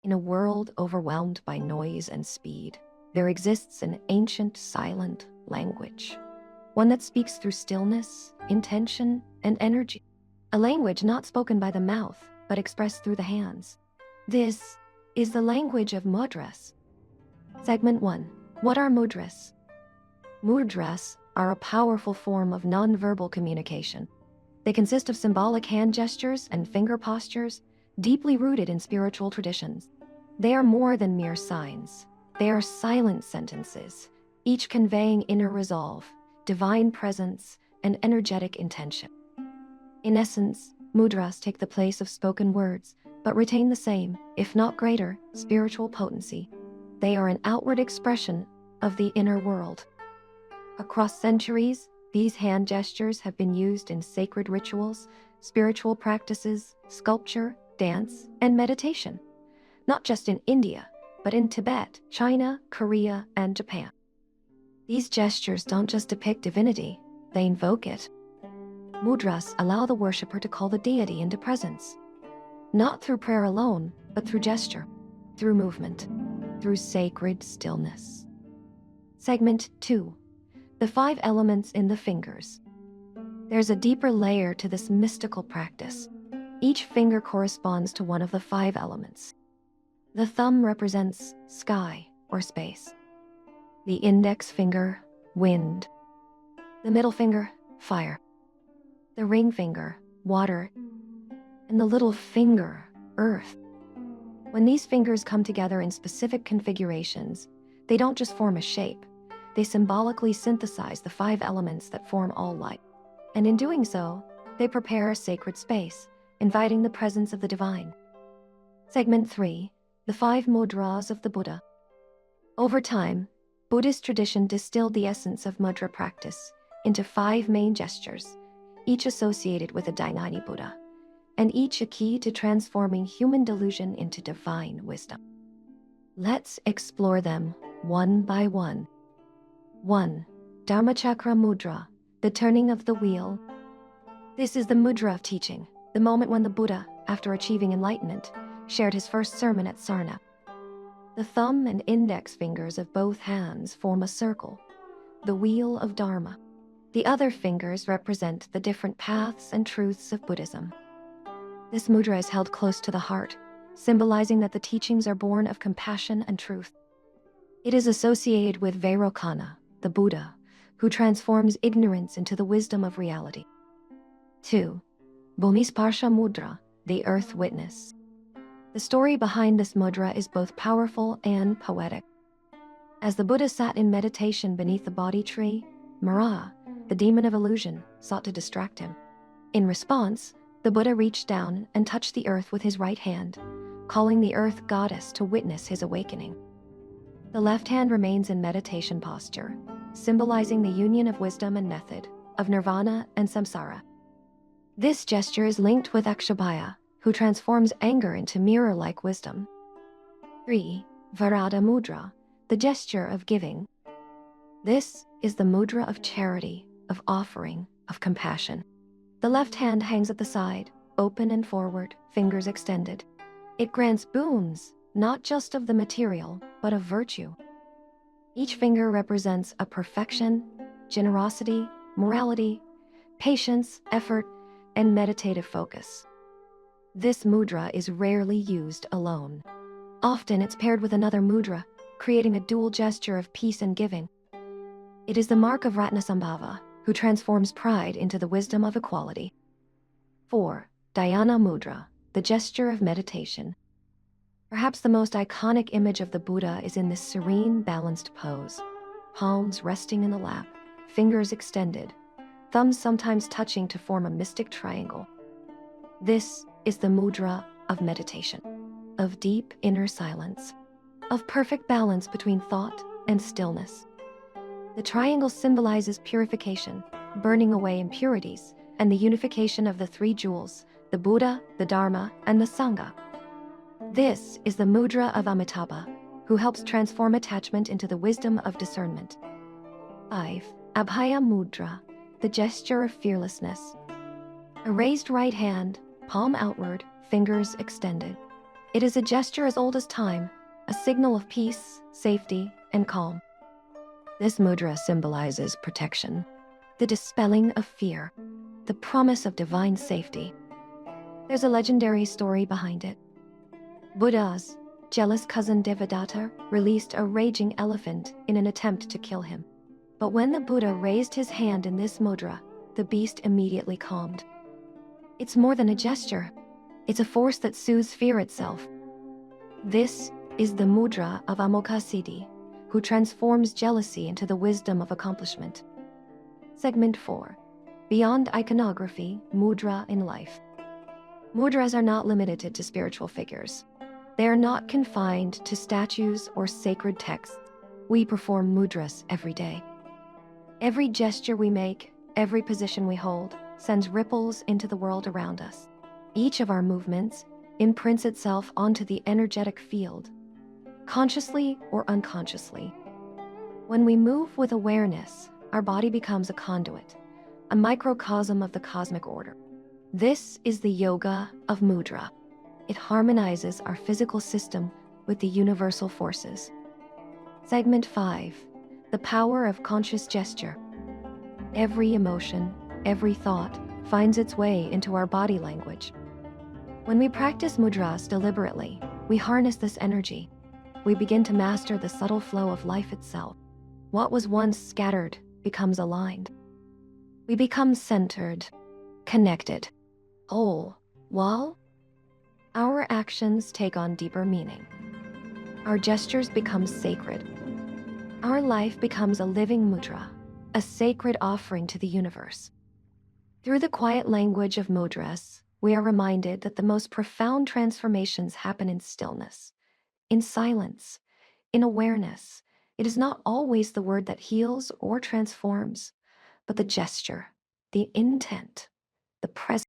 In a world overwhelmed by noise and speed, there exists an ancient silent language, one that speaks through stillness, intention, and energy. A language not spoken by the mouth, but expressed through the hands. This is the language of mudras. Segment 1. What are mudras? Mudras are a powerful form of nonverbal communication. They consist of symbolic hand gestures and finger postures, deeply rooted in spiritual traditions. They are more than mere signs. They are silent sentences, each conveying inner resolve, divine presence, and energetic intention. In essence, mudras take the place of spoken words, but retain the same, if not greater, spiritual potency. They are an outward expression of the inner world. Across centuries, these hand gestures have been used in sacred rituals, spiritual practices, sculpture, dance, and meditation. Not just in India, but in Tibet, China, Korea, and Japan. These gestures don't just depict divinity, they invoke it. Mudras allow the worshipper to call the deity into presence, not through prayer alone, but through gesture, through movement, through sacred stillness. Segment 2. The 5 elements in the fingers. There's a deeper layer to this mystical practice. Each finger corresponds to one of the 5 elements. The thumb represents sky or space. The index finger, wind. The middle finger, fire. The ring finger, water. And the little finger, earth. When these fingers come together in specific configurations, they don't just form a shape. They symbolically synthesize the 5 elements that form all life. And in doing so, they prepare a sacred space, inviting the presence of the divine. Segment 3. The 5 mudras of the Buddha. Over time, Buddhist tradition distilled the essence of mudra practice into 5 main gestures, each associated with a Dhyani Buddha, and each a key to transforming human delusion into divine wisdom. Let's explore them one by one. 1. Dharmachakra Mudra, the turning of the wheel. This is the mudra of teaching, the moment when the Buddha, after achieving enlightenment, shared his first sermon at Sarna. The thumb and index fingers of both hands form a circle, the wheel of Dharma. The other fingers represent the different paths and truths of Buddhism. This mudra is held close to the heart, symbolizing that the teachings are born of compassion and truth. It is associated with Vairocana, the Buddha, who transforms ignorance into the wisdom of reality. 2. Bhumisparsha Mudra, the earth witness. The story behind this mudra is both powerful and poetic. As the Buddha sat in meditation beneath the Bodhi tree, Mara, the demon of illusion, sought to distract him. In response, the Buddha reached down and touched the earth with his right hand, calling the earth goddess to witness his awakening. The left hand remains in meditation posture, symbolizing the union of wisdom and method, of nirvana and samsara. This gesture is linked with Akshabhaya, who transforms anger into mirror-like wisdom. 3. Varada Mudra, the gesture of giving. This is the mudra of charity, of offering, of compassion. The left hand hangs at the side, open and forward, fingers extended. It grants boons, not just of the material, but of virtue. Each finger represents a perfection, generosity, morality, patience, effort, and meditative focus. This mudra is rarely used alone. Often it's paired with another mudra, creating a dual gesture of peace and giving. It is the mark of Ratnasambhava, who transforms pride into the wisdom of equality. 4. Dhyana Mudra, the gesture of meditation. Perhaps the most iconic image of the Buddha is in this serene, balanced pose. Palms resting in the lap, fingers extended, thumbs sometimes touching to form a mystic triangle. This is the mudra of meditation, of deep inner silence, of perfect balance between thought and stillness. The triangle symbolizes purification, burning away impurities, and the unification of the 3 jewels, the Buddha, the Dharma, and the Sangha. This is the mudra of Amitabha, who helps transform attachment into the wisdom of discernment. 5. Abhaya Mudra, the gesture of fearlessness. A raised right hand, palm outward, fingers extended. It is a gesture as old as time, a signal of peace, safety, and calm. This mudra symbolizes protection, the dispelling of fear, the promise of divine safety. There's a legendary story behind it. Buddha's jealous cousin Devadatta released a raging elephant in an attempt to kill him. But when the Buddha raised his hand in this mudra, the beast immediately calmed. It's more than a gesture. It's a force that soothes fear itself. This is the mudra of Amoghasiddhi, who transforms jealousy into the wisdom of accomplishment. Segment 4. Beyond iconography, mudra in life. Mudras are not limited to spiritual figures. They are not confined to statues or sacred texts. We perform mudras every day. Every gesture we make, every position we hold, sends ripples into the world around us. Each of our movements imprints itself onto the energetic field, consciously or unconsciously. When we move with awareness, our body becomes a conduit, a microcosm of the cosmic order. This is the yoga of mudra. It harmonizes our physical system with the universal forces. Segment 5. The power of conscious gesture. Every emotion, every thought finds its way into our body language. When we practice mudras deliberately, we harness this energy. We begin to master the subtle flow of life itself. What was once scattered becomes aligned. We become centered, connected, whole, while our actions take on deeper meaning. Our gestures become sacred. Our life becomes a living mudra, a sacred offering to the universe. Through the quiet language of mudras, we are reminded that the most profound transformations happen in stillness, in silence, in awareness. It is not always the word that heals or transforms, but the gesture, the intent, the presence.